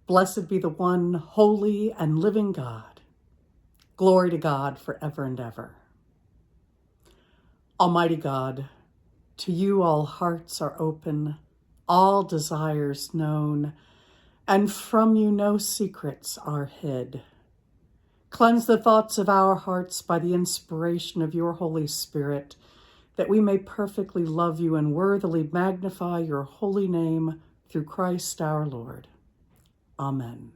Blessed be the one holy and living God. Glory to God forever and ever. Almighty God, to you all hearts are open, all desires known, and from you no secrets are hid. Cleanse the thoughts of our hearts by the inspiration of your Holy Spirit, that we may perfectly love you and worthily magnify your holy name through Christ our Lord. Amen.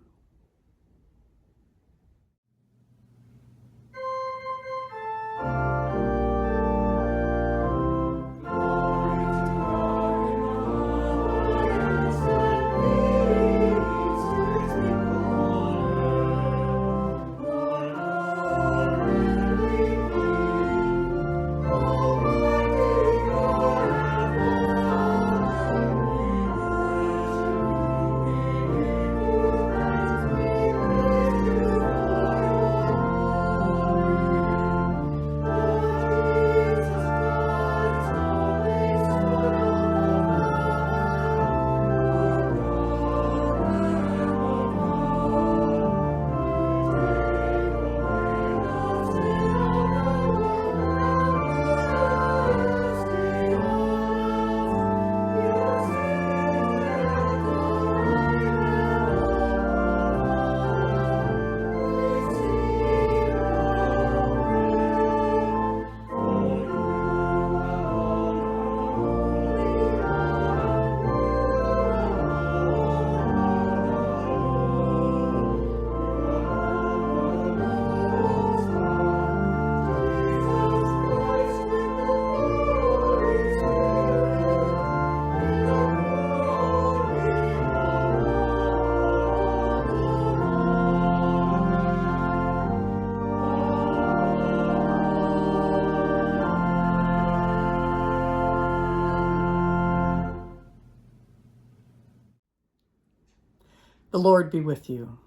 The Lord be with you.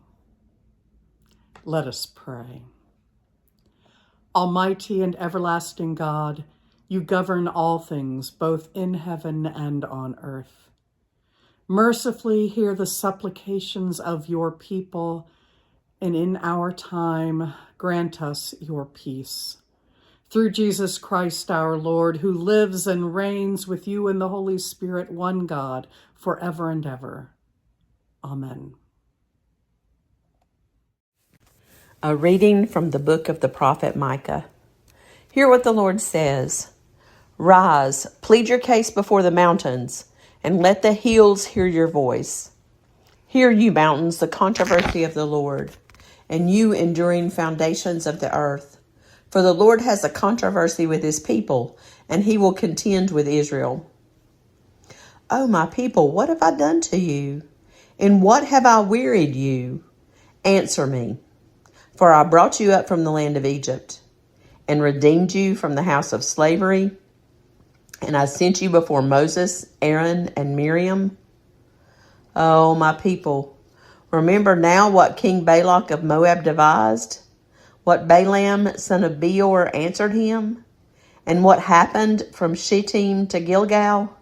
Let us pray. Almighty and everlasting God, you govern all things, both in heaven and on earth. Mercifully hear the supplications of your people, and in our time grant us your peace. Through Jesus Christ our Lord, who lives and reigns with you in the Holy Spirit, one God, forever and ever. Amen. A reading from the book of the prophet Micah. Hear what the Lord says. Rise, plead your case before the mountains, and let the hills hear your voice. Hear, you mountains, the controversy of the Lord, and you enduring foundations of the earth. For the Lord has a controversy with his people, and he will contend with Israel. O my people, what have I done to you? In what have I wearied you? Answer me. For I brought you up from the land of Egypt, and redeemed you from the house of slavery, and I sent you before Moses, Aaron, and Miriam. O my people, remember now what King Balak of Moab devised, what Balaam, son of Beor, answered him, and what happened from Shittim to Gilgal,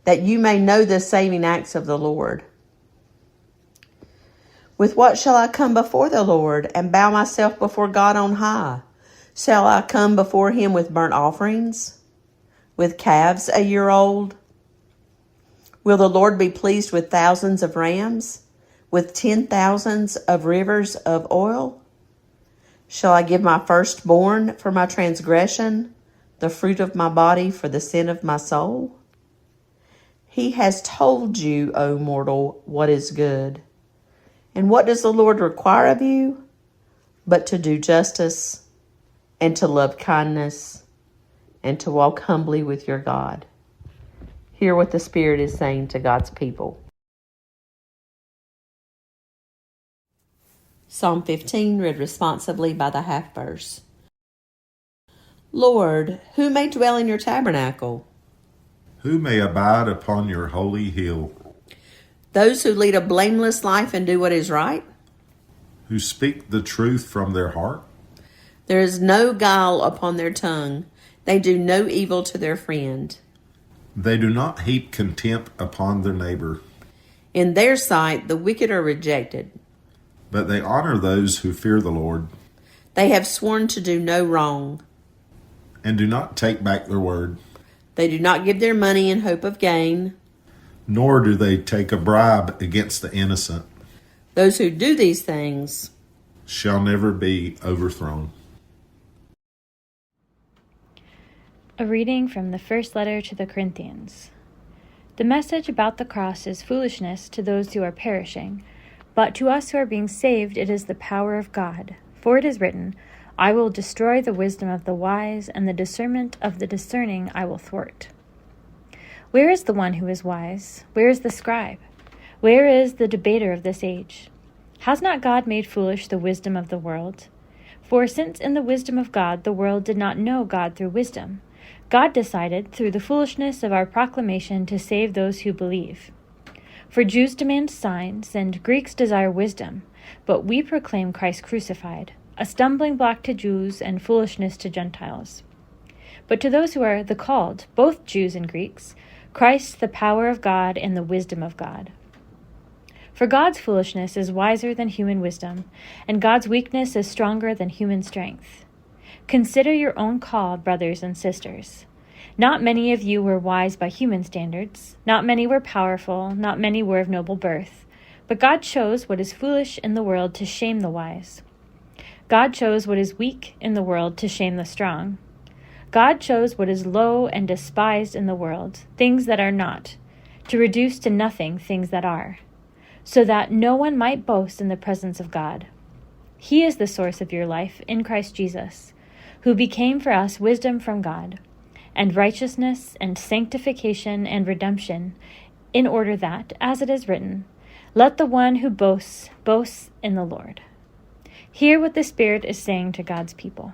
that you may know the saving acts of the Lord. With what shall I come before the Lord and bow myself before God on high? Shall I come before him with burnt offerings, with calves a year old? Will the Lord be pleased with thousands of rams, with 10,000s of rivers of oil? Shall I give my firstborn for my transgression, the fruit of my body for the sin of my soul? He has told you, O mortal, what is good. And what does the Lord require of you? But to do justice, and to love kindness, and to walk humbly with your God. Hear what the Spirit is saying to God's people. Psalm 15, read responsively by the half verse. Lord, who may dwell in your tabernacle? Who may abide upon your holy hill? Those who lead a blameless life and do what is right? Who speak the truth from their heart? There is no guile upon their tongue. They do no evil to their friend. They do not heap contempt upon their neighbor. In their sight, the wicked are rejected. But they honor those who fear the Lord They have sworn to do no wrong. and do not take back their word, They do not give their money in hope of gain. nor do they take a bribe against the innocent, Those who do these things shall never be overthrown. A reading from the first letter to the Corinthians. The message about the cross is foolishness to those who are perishing, but to us who are being saved it is the power of God. For it is written, I will destroy the wisdom of the wise, and the discernment of the discerning I will thwart. Where is the one who is wise? Where is the scribe? Where is the debater of this age? Has not God made foolish the wisdom of the world? For since in the wisdom of God the world did not know God through wisdom, God decided through the foolishness of our proclamation to save those who believe. For Jews demand signs, and Greeks desire wisdom, but we proclaim Christ crucified, a stumbling block to Jews and foolishness to Gentiles. But to those who are the called, both Jews and Greeks, Christ the power of God and the wisdom of God. For God's foolishness is wiser than human wisdom, and God's weakness is stronger than human strength. Consider your own call, brothers and sisters. Not many of you were wise by human standards. Not many were powerful. Not many were of noble birth. But God chose what is foolish in the world to shame the wise. God chose what is weak in the world to shame the strong. God chose what is low and despised in the world, things that are not, to reduce to nothing things that are, so that no one might boast in the presence of God. He is the source of your life in Christ Jesus, who became for us wisdom from God, and righteousness and sanctification and redemption, in order that, as it is written, let the one who boasts, boast in the Lord. Hear what the Spirit is saying to God's people.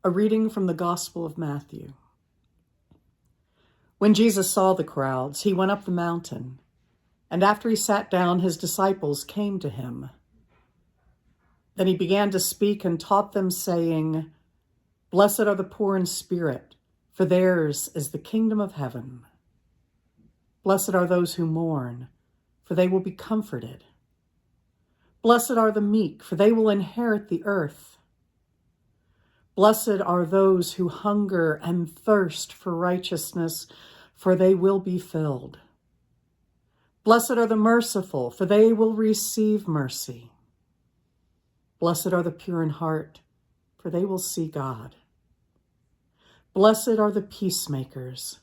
A reading from the Gospel of Matthew. When Jesus saw the crowds, he went up the mountain, and after he sat down, his disciples came to him. Then he began to speak and taught them, saying, Blessed are the poor in spirit, for theirs is the kingdom of heaven. Blessed are those who mourn, for they will be comforted. Blessed are the meek, for they will inherit the earth. Blessed are those who hunger and thirst for righteousness, for they will be filled. Blessed are the merciful, for they will receive mercy. Blessed are the pure in heart, for they will see God. Blessed are the peacemakers,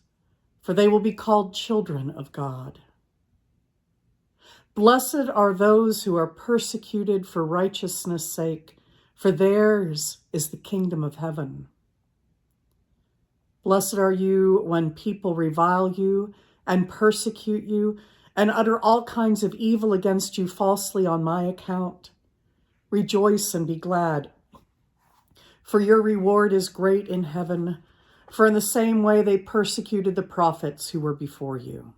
for they will be called children of God. Blessed are those who are persecuted for righteousness' sake, for theirs is the kingdom of heaven. Blessed are you when people revile you and persecute you and utter all kinds of evil against you falsely on my account. Rejoice and be glad, for your reward is great in heaven, for in the same way they persecuted the prophets who were before you.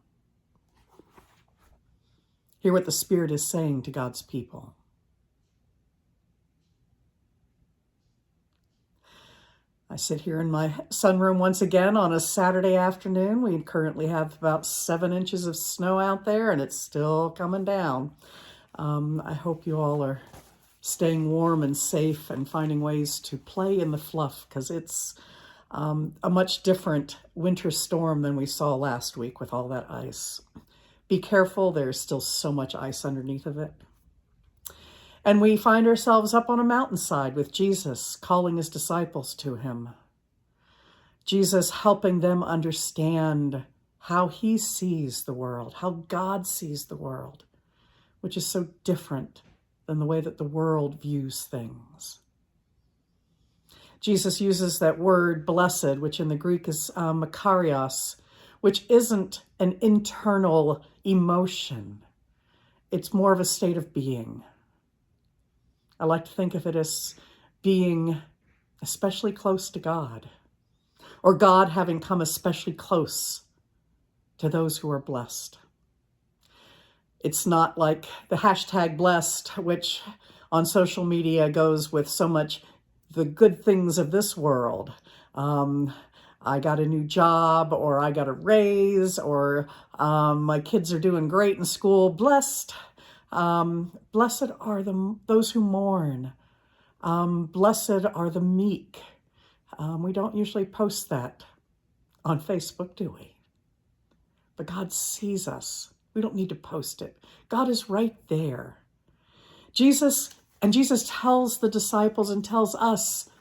Hear what the Spirit is saying to God's people. I sit here in my sunroom once again on a Saturday afternoon. We currently have about 7 inches of snow out there, and it's still coming down. I hope you all are staying warm and safe and finding ways to play in the fluff, because it's a much different winter storm than we saw last week with all that ice. Be careful, there's still so much ice underneath of it. And we find ourselves up on a mountainside with Jesus calling his disciples to him. Jesus helping them understand how he sees the world, how God sees the world, which is so different than the way that the world views things. Jesus uses that word blessed, which in the Greek is makarios, which isn't an internal emotion. It's more of a state of being. I like to think of it as being especially close to God, or God having come especially close to those who are blessed. It's not like the hashtag blessed, which on social media goes with so much the good things of this world. I got a new job, or I got a raise, or my kids are doing great in school. Blessed. Blessed are those who mourn. Blessed are the meek. We don't usually post that on Facebook, do we? But God sees us. We don't need to post it. God is right there. Jesus tells the disciples and tells us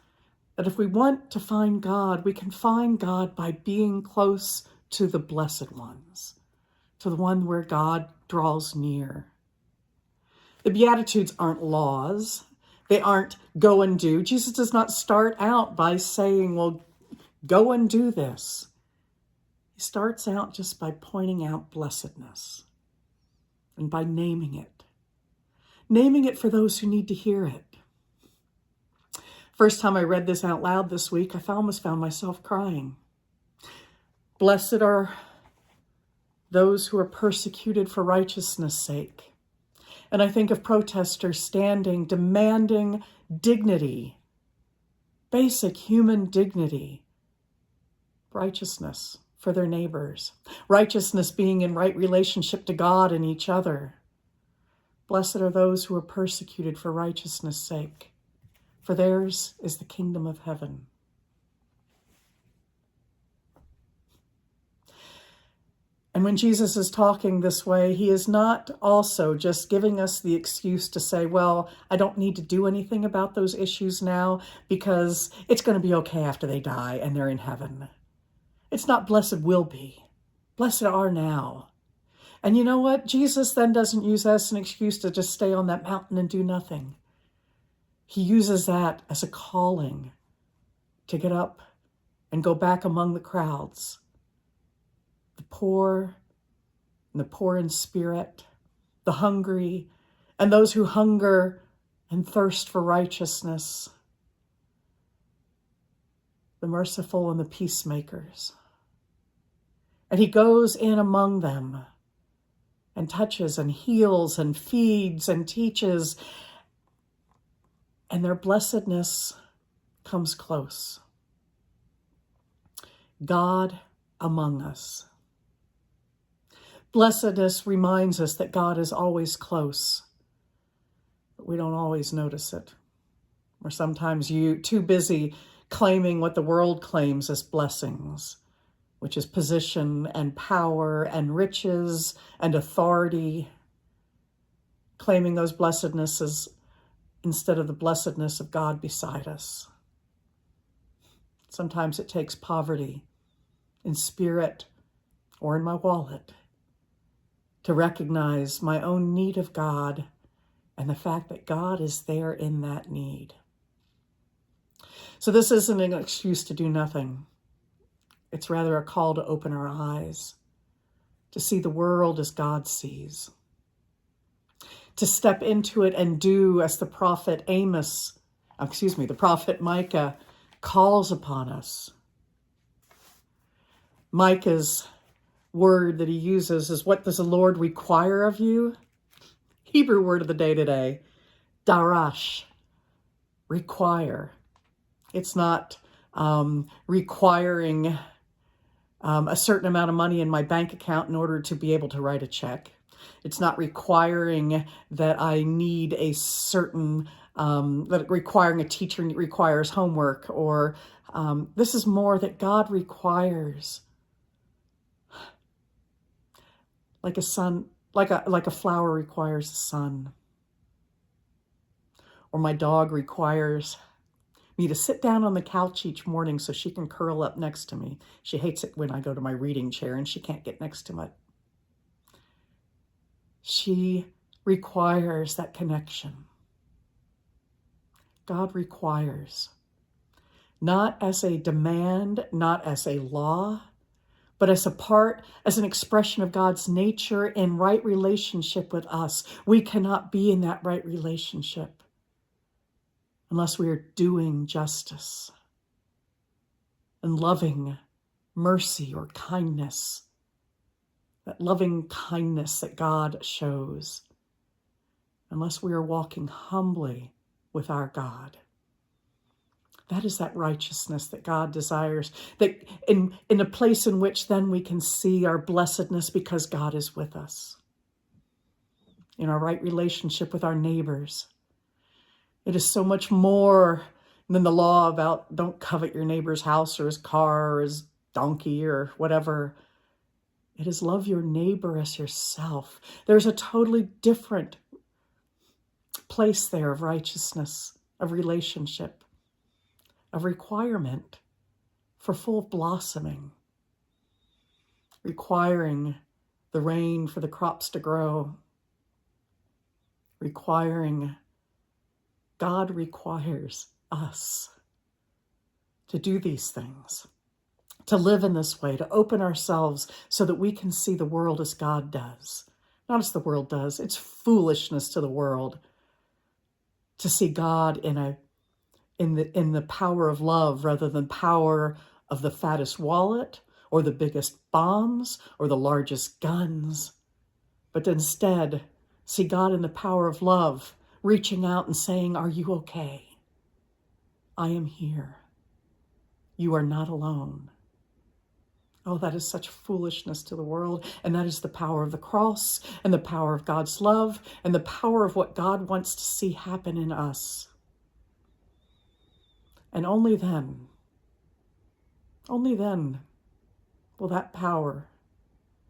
that if we want to find God, we can find God by being close to the blessed ones, to the one where God draws near. The Beatitudes aren't laws. They aren't go and do. Jesus does not start out by saying, well, go and do this. He starts out just by pointing out blessedness and by naming it for those who need to hear it. First time I read this out loud this week, I almost found myself crying. Blessed are those who are persecuted for righteousness' sake. And I think of protesters standing, demanding dignity, basic human dignity, righteousness for their neighbors, righteousness being in right relationship to God and each other. Blessed are those who are persecuted for righteousness' sake, for theirs is the kingdom of heaven. And when Jesus is talking this way, he is not also just giving us the excuse to say, well, I don't need to do anything about those issues now because it's going to be okay after they die and they're in heaven. It's not blessed will be. Blessed are now. And you know what? Jesus then doesn't use that as an excuse to just stay on that mountain and do nothing. He uses that as a calling to get up and go back among the crowds. The poor, and the poor in spirit, the hungry, and those who hunger and thirst for righteousness, the merciful and the peacemakers. And he goes in among them and touches and heals and feeds and teaches, and their blessedness comes close. God among us. Blessedness reminds us that God is always close. but we don't always notice it. Or sometimes you too busy claiming what the world claims as blessings, which is position and power and riches and authority, claiming those blessednesses instead of the blessedness of God beside us. Sometimes it takes poverty in spirit or in my wallet to recognize my own need of God and the fact that God is there in that need. So this isn't an excuse to do nothing. It's rather a call to open our eyes, to see the world as God sees, to step into it and do as the prophet Micah calls upon us. Micah's word that he uses is, what does the Lord require of you? Hebrew word of the day today, darash, require. It's not requiring a certain amount of money in my bank account in order to be able to write a check. It's not requiring that I need a certain, that requiring a teacher requires homework, or this is more that God requires. Like a sun, like a flower requires the sun. Or my dog requires me to sit down on the couch each morning so she can curl up next to me. She hates it when I go to my reading chair and she can't get next to it. She requires that connection. God requires, not as a demand, not as a law, but as an expression of God's nature in right relationship with us. We cannot be in that right relationship unless we are doing justice and loving mercy or kindness, that loving kindness that God shows, unless we are walking humbly with our God. That is that righteousness that God desires, that in a place in which then we can see our blessedness because God is with us. In our right relationship with our neighbors. It is so much more than the law about don't covet your neighbor's house or his car or his donkey or whatever. It is love your neighbor as yourself. There's a totally different place there of righteousness, of relationship, of requirement for full blossoming, requiring the rain for the crops to grow, God requires us to do these things, to live in this way, to open ourselves so that we can see the world as God does. Not as the world does. It's foolishness to the world to see God in the power of love rather than power of the fattest wallet or the biggest bombs or the largest guns, but instead see God in the power of love, reaching out and saying, are you okay? I am here. You are not alone. Oh, that is such foolishness to the world. And that is the power of the cross and the power of God's love and the power of what God wants to see happen in us. And only then will that power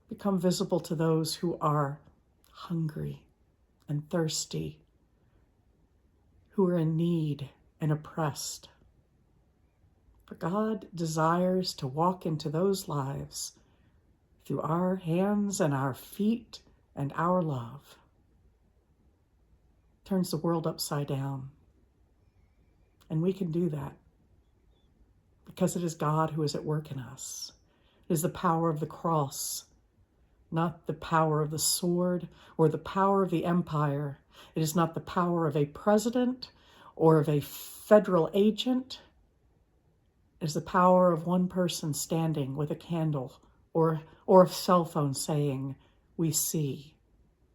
become visible to those who are hungry and thirsty, who are in need and oppressed. For God desires to walk into those lives through our hands and our feet and our love. Turns the world upside down. And we can do that because it is God who is at work in us. It is the power of the cross, not the power of the sword or the power of the empire. It is not the power of a president or of a federal agent. It is the power of one person standing with a candle or a cell phone saying, we see,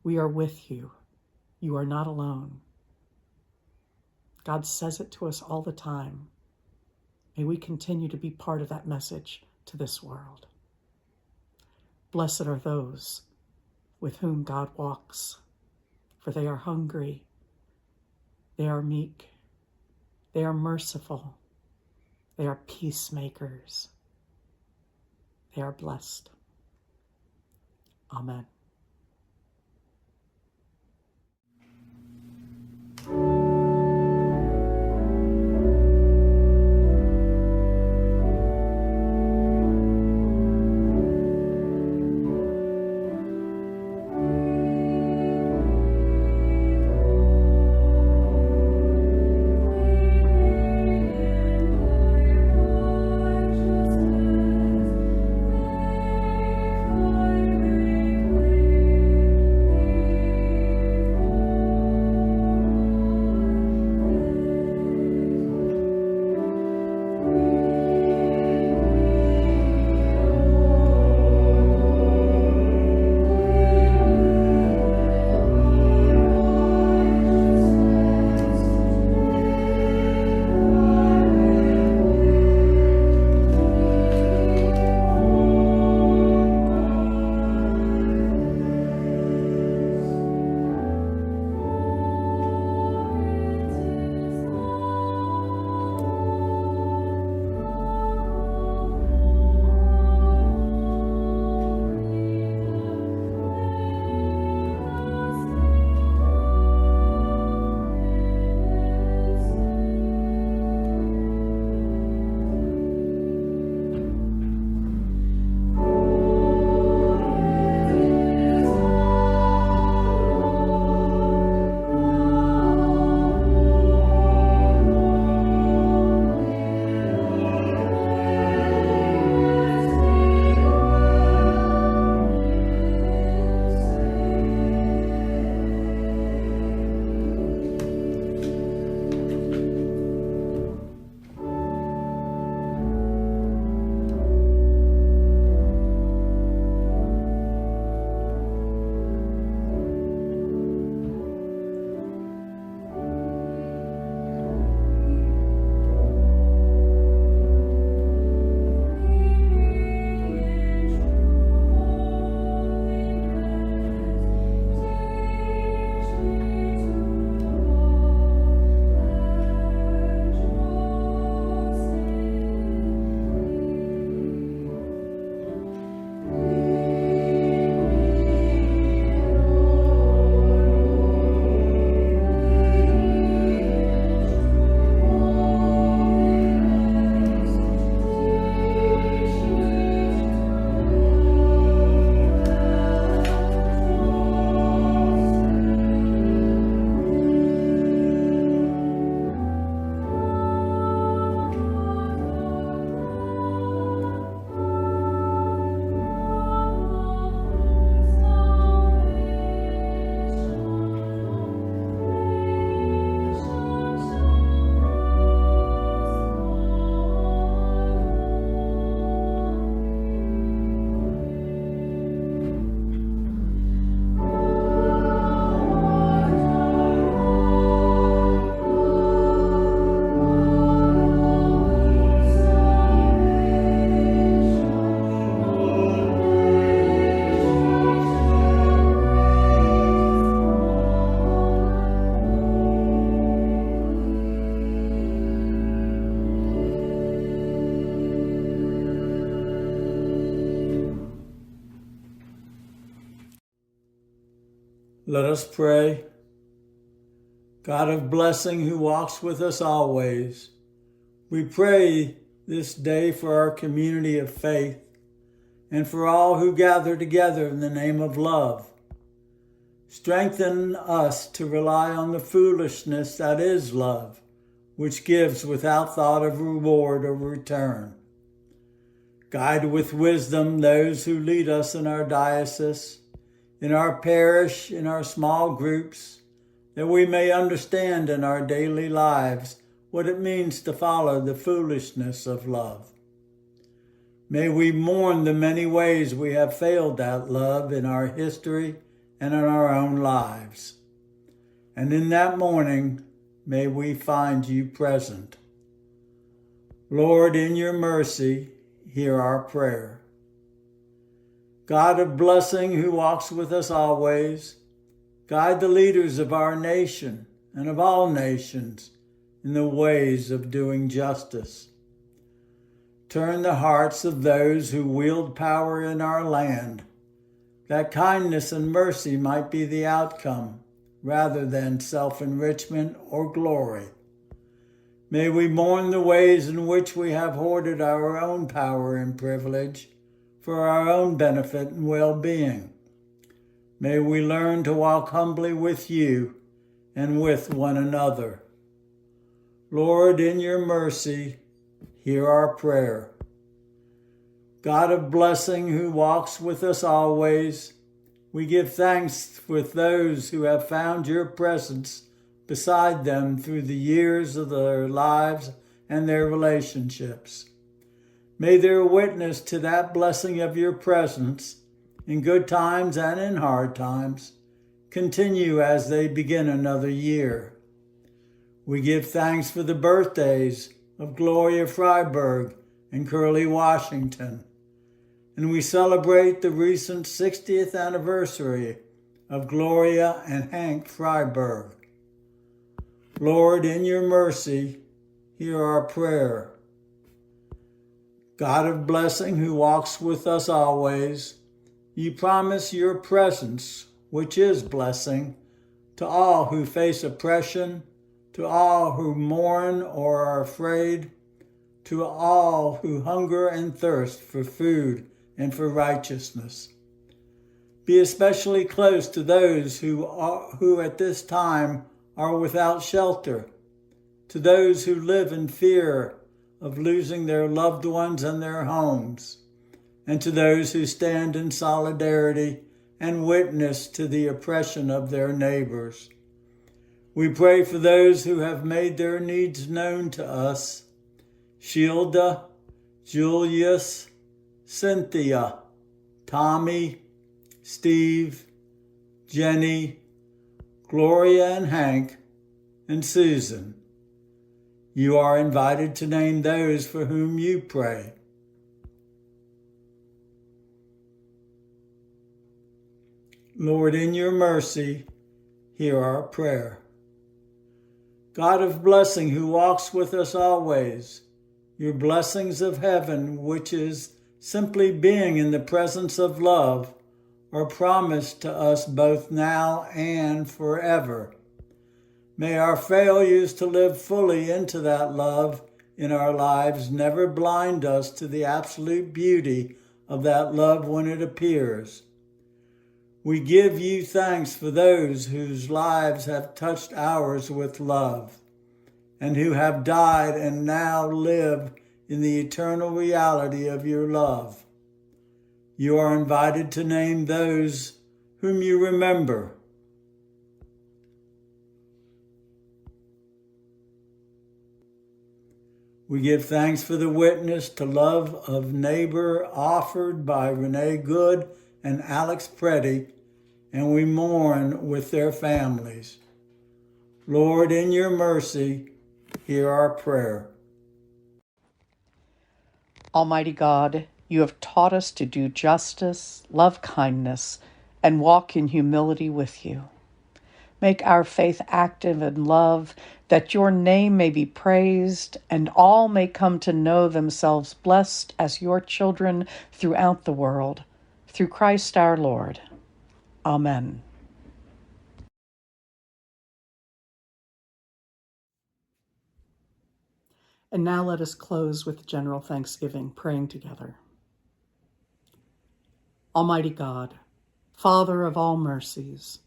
we are with you, you are not alone. God says it to us all the time. May we continue to be part of that message to this world. Blessed are those with whom God walks, for they are hungry They are meek. They are merciful. They are peacemakers. They are blessed. Amen. Let us pray. God of blessing who walks with us always, we pray this day for our community of faith and for all who gather together in the name of love. Strengthen us to rely on the foolishness that is love, which gives without thought of reward or return. Guide with wisdom those who lead us in our diocese, in our parish, in our small groups, that we may understand in our daily lives what it means to follow the foolishness of love. May we mourn the many ways we have failed at love in our history and in our own lives. And in that mourning, may we find you present. Lord, in your mercy, hear our prayer. God of blessing who walks with us always, guide the leaders of our nation and of all nations in the ways of doing justice. Turn the hearts of those who wield power in our land, that kindness and mercy might be the outcome rather than self-enrichment or glory. May we mourn the ways in which we have hoarded our own power and privilege for our own benefit and well-being. May we learn to walk humbly with you and with one another. Lord, in your mercy, hear our prayer. God of blessing who walks with us always, we give thanks with those who have found your presence beside them through the years of their lives and their relationships. May their witness to that blessing of your presence in good times and in hard times continue as they begin another year. We give thanks for the birthdays of Gloria Freiberg and Curly Washington, and we celebrate the recent 60th anniversary of Gloria and Hank Freiberg. Lord, in your mercy, hear our prayer. God of blessing who walks with us always, you promise your presence, which is blessing, to all who face oppression, to all who mourn or are afraid, to all who hunger and thirst for food and for righteousness. Be especially close to those who at this time are without shelter, to those who live in fear of losing their loved ones and their homes, and to those who stand in solidarity and witness to the oppression of their neighbors. We pray for those who have made their needs known to us: Shilda, Julius, Cynthia, Tommy, Steve, Jenny, Gloria and Hank, and Susan. You are invited to name those for whom you pray. Lord, in your mercy, hear our prayer. God of blessing who walks with us always, your blessings of heaven, which is simply being in the presence of love, are promised to us both now and forever. May our failures to live fully into that love in our lives never blind us to the absolute beauty of that love when it appears. We give you thanks for those whose lives have touched ours with love, and who have died and now live in the eternal reality of your love. You are invited to name those whom you remember. We give thanks for the witness to love of neighbor offered by Renee Good and Alex Preddy, and we mourn with their families. Lord, in your mercy, hear our prayer. Almighty God, you have taught us to do justice, love kindness, and walk in humility with you. Make our faith active in love, that your name may be praised and all may come to know themselves blessed as your children throughout the world. Through Christ our Lord. Amen. And now let us close with general thanksgiving, praying together. Almighty God, Father of all mercies,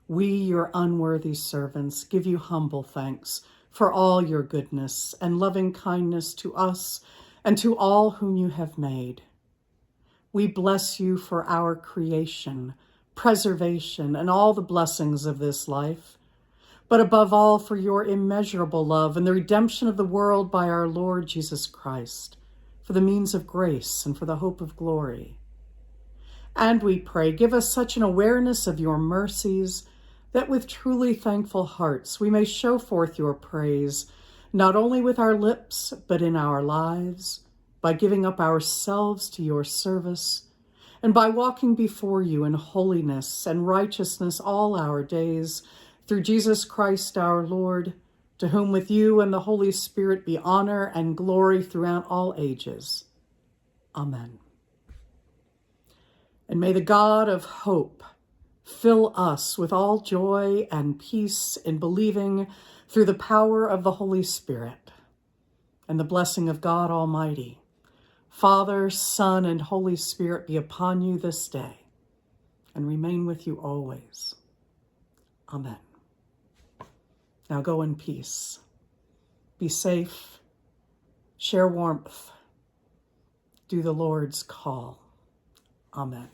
we, your unworthy servants, give you humble thanks for all your goodness and loving kindness to us and to all whom you have made. We bless you for our creation, preservation, and all the blessings of this life, but above all for your immeasurable love and the redemption of the world by our Lord Jesus Christ, for the means of grace and for the hope of glory. And we pray, give us such an awareness of your mercies that with truly thankful hearts we may show forth your praise, not only with our lips, but in our lives, by giving up ourselves to your service, and by walking before you in holiness and righteousness all our days, Through Jesus Christ our Lord, to whom with you and the Holy Spirit be honor and glory throughout all ages. Amen. And may the God of hope fill us with all joy and peace in believing through the power of the Holy Spirit. And the blessing of God Almighty, Father, Son, and Holy Spirit be upon you this day and remain with you always. Amen. Now go in peace. Be safe. Share warmth. Do the Lord's call. Amen.